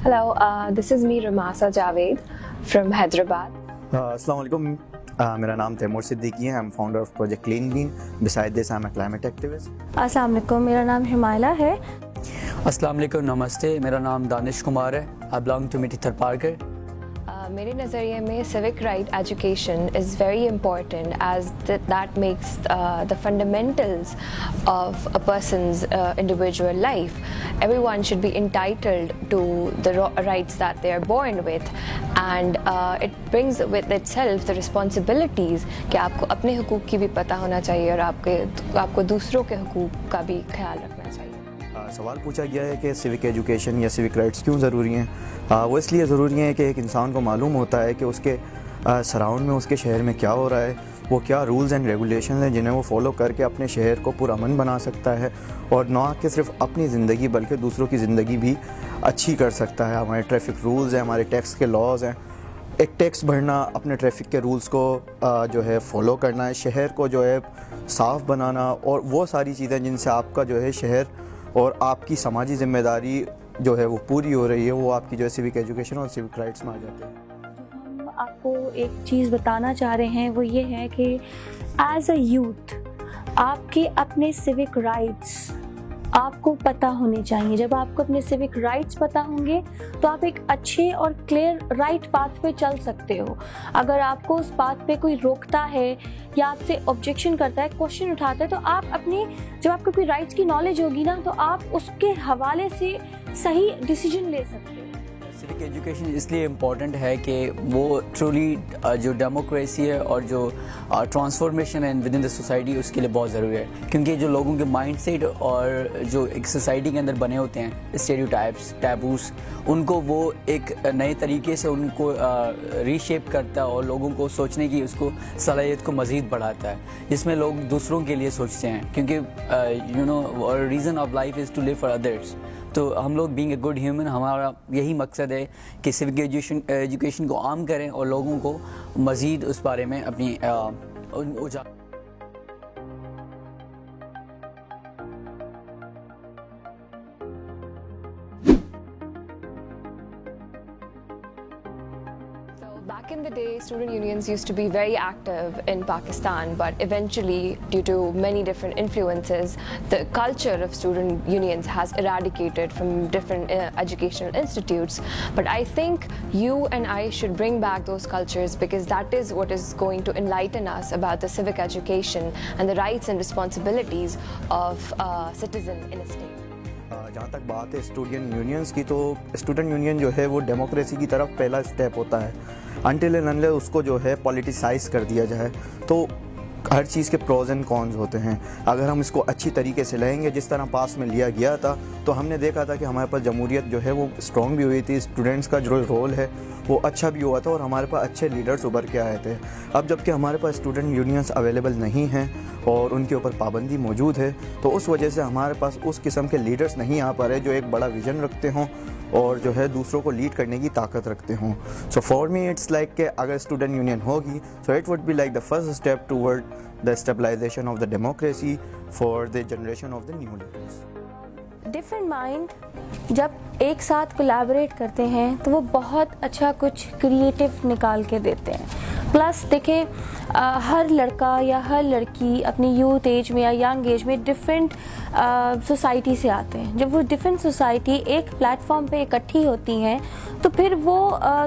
Hello, this is me Ramasa Javed from Hyderabad. Assalamu alaikum. मेरा नाम तैमूर सिद्दीकी है. I am founder of project clean green. Beside this I am a climate activist. अस्सलाम वालेकुम, मेरा नाम हिमायला है. अस्सलाम वालेकुम, नमस्ते. मेरा नाम दानिश कुमार है. आई बिलोंग टू मिटी थरपारकर. मेरे नज़रिए में civic right education is very important as that makes the fundamentals of a person's individual life. Everyone should be entitled to the rights that they are born with, and it brings with itself the responsibilities कि आपको अपने हुकूक की भी पता होना चाहिए और आपको दूसरों के हुकूक का भी ख्याल रखना चाहिए. सवाल पूछा गया है कि सिविक एजुकेशन या सिविक राइट्स क्यों ज़रूरी हैं. वो इसलिए ज़रूरी हैं कि एक इंसान को मालूम होता है कि उसके सराउंड में, उसके शहर में क्या हो रहा है, वो क्या रूल्स एंड रेगुलेशन हैं जिन्हें वो फॉलो करके अपने शहर को पुरअमन बना सकता है और ना कि सिर्फ अपनी ज़िंदगी बल्कि दूसरों की ज़िंदगी भी अच्छी कर सकता है. हमारे ट्रैफिक रूल्स हैं, हमारे टैक्स के लॉज हैं. एक टैक्स भरना, अपने ट्रैफिक के रूल्स को जो है फॉलो करना है, शहर को जो है साफ़ बनाना, और वो सारी चीज़ें जिनसे आपका जो है शहर और आपकी समाजी ज़िम्मेदारी जो है वो पूरी हो रही है, वो आपकी जो है सिविक एजुकेशन और सिविक राइट्स में आ जाते हैं. हम आपको एक चीज़ बताना चाह रहे हैं, वो ये है कि एज अ यूथ आपके अपने सिविक राइट्स आपको पता होने चाहिए. जब आपको अपने सिविक राइट्स पता होंगे तो आप एक अच्छे और क्लियर राइट पाथ पे चल सकते हो. अगर आपको उस पाथ पे कोई रोकता है या आपसे ऑब्जेक्शन करता है, क्वेश्चन उठाता है, तो आप अपने, जब आपको कोई राइट्स की नॉलेज होगी ना, तो आप उसके हवाले से सही डिसीजन ले सकते हो. सिविक एजुकेशन इसलिए इम्पॉर्टेंट है कि वो ट्रूली जो डेमोक्रेसी है और जो ट्रांसफॉर्मेशन है विद इन द सोसाइटी, उसके लिए बहुत ज़रूरी है. क्योंकि जो लोगों के माइंडसेट और जो एक सोसाइटी के अंदर बने होते हैं स्टेरियोटाइप्स, टैबूस, उनको वो एक नए तरीके से उनको रीशेप करता है और लोगों को सोचने की उसको सलाहियत को मज़ीद बढ़ाता है, जिसमें लोग दूसरों के लिए सोचते हैं. क्योंकि reason of life is to live for others. तो हम लोग बीइंग ए गुड ह्यूमन, हमारा यही मकसद है कि सिविक एजुकेशन को आम करें और लोगों को मज़ीद उस बारे में अपनी Back in the day, student unions used to be very active in Pakistan, but eventually, due to many different influences, the culture of student unions has eradicated from different educational institutes. But I think you and I should bring back those cultures, because that is what is going to enlighten us about the civic education and the rights and responsibilities of a citizen in a state. जहाँ तक बात है student unions की, तो student union जो है वो democracy की तरफ पहला स्टेप होता है. अनटिल एंड अनलेस उसको जो है पॉलिटिसाइज कर दिया जाए, तो हर चीज़ के प्रोज एंड कॉन्स होते हैं. अगर हम इसको अच्छी तरीके से लेंगे, जिस तरह पास में लिया गया था, तो हमने देखा था कि हमारे पास जमहूरियत जो है वो स्ट्रॉन्ग भी हुई थी, स्टूडेंट्स का जो रोल है वो अच्छा भी हुआ था और हमारे पास अच्छे लीडर्स उभर के आए थे. अब जबकि हमारे पास स्टूडेंट यूनियंस अवेलेबल नहीं हैं और उनके ऊपर पाबंदी मौजूद है, तो उस वजह से हमारे पास उस किस्म के लीडर्स नहीं आ पा रहे जो एक बड़ा विज़न रखते हों और जो है दूसरों को लीड करने की ताकत रखते हों. So for me it's like कि अगर स्टूडेंट यूनियन होगी, so it would be like the first step toward the stabilisation of the democracy for the generation of the new leaders. Different mind जब एक साथ कोलैबोरेट करते हैं तो वो बहुत अच्छा कुछ क्रिएटिव निकाल के देते हैं. प्लस देखें, हर लड़का या हर लड़की अपनी यूथ एज में या यंग एज में डिफरेंट सोसाइटी से आते हैं. जब वो डिफरेंट सोसाइटी एक प्लेटफॉर्म पे इकट्ठी होती हैं, तो फिर वो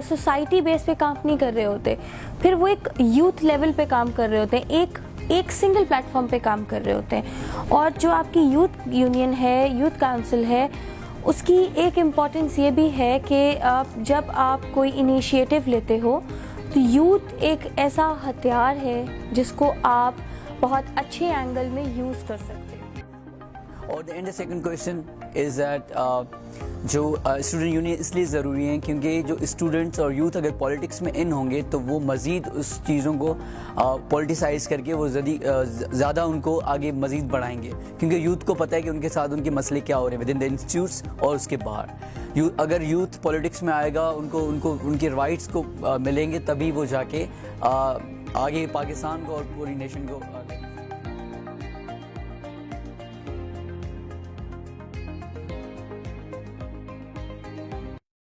सोसाइटी बेस पे काम नहीं कर रहे होते, फिर वो एक यूथ लेवल पे काम कर रहे होते हैं, एक सिंगल प्लेटफॉर्म पे काम कर रहे होते हैं. और जो आपकी यूथ यूनियन है, यूथ काउंसिल है, उसकी एक इम्पॉर्टेंस ये भी है कि जब आप कोई इनिशिएटिव लेते हो, तो यूथ एक ऐसा हथियार है जिसको आप बहुत अच्छे एंगल में यूज़ कर सकते हैं. और the second question is that जो स्टूडेंट यूनियन इसलिए ज़रूरी हैं क्योंकि जो स्टूडेंट्स और यूथ अगर पॉलिटिक्स में इन होंगे तो वो मज़ीद उस चीज़ों को पॉलिटिसाइज़ करके वो ज़्यादा उनको आगे मज़ीद बढ़ाएंगे. क्योंकि यूथ को पता है कि उनके साथ उनके मसले क्या हो रहे हैं विद इन द इंस्टीट्यूट्स और उसके बाहर. अगर यूथ पॉलिटिक्स में आएगा, उनको उनके राइट्स को मिलेंगे, तभी वो जाके आगे पाकिस्तान को और पूरी नेशन को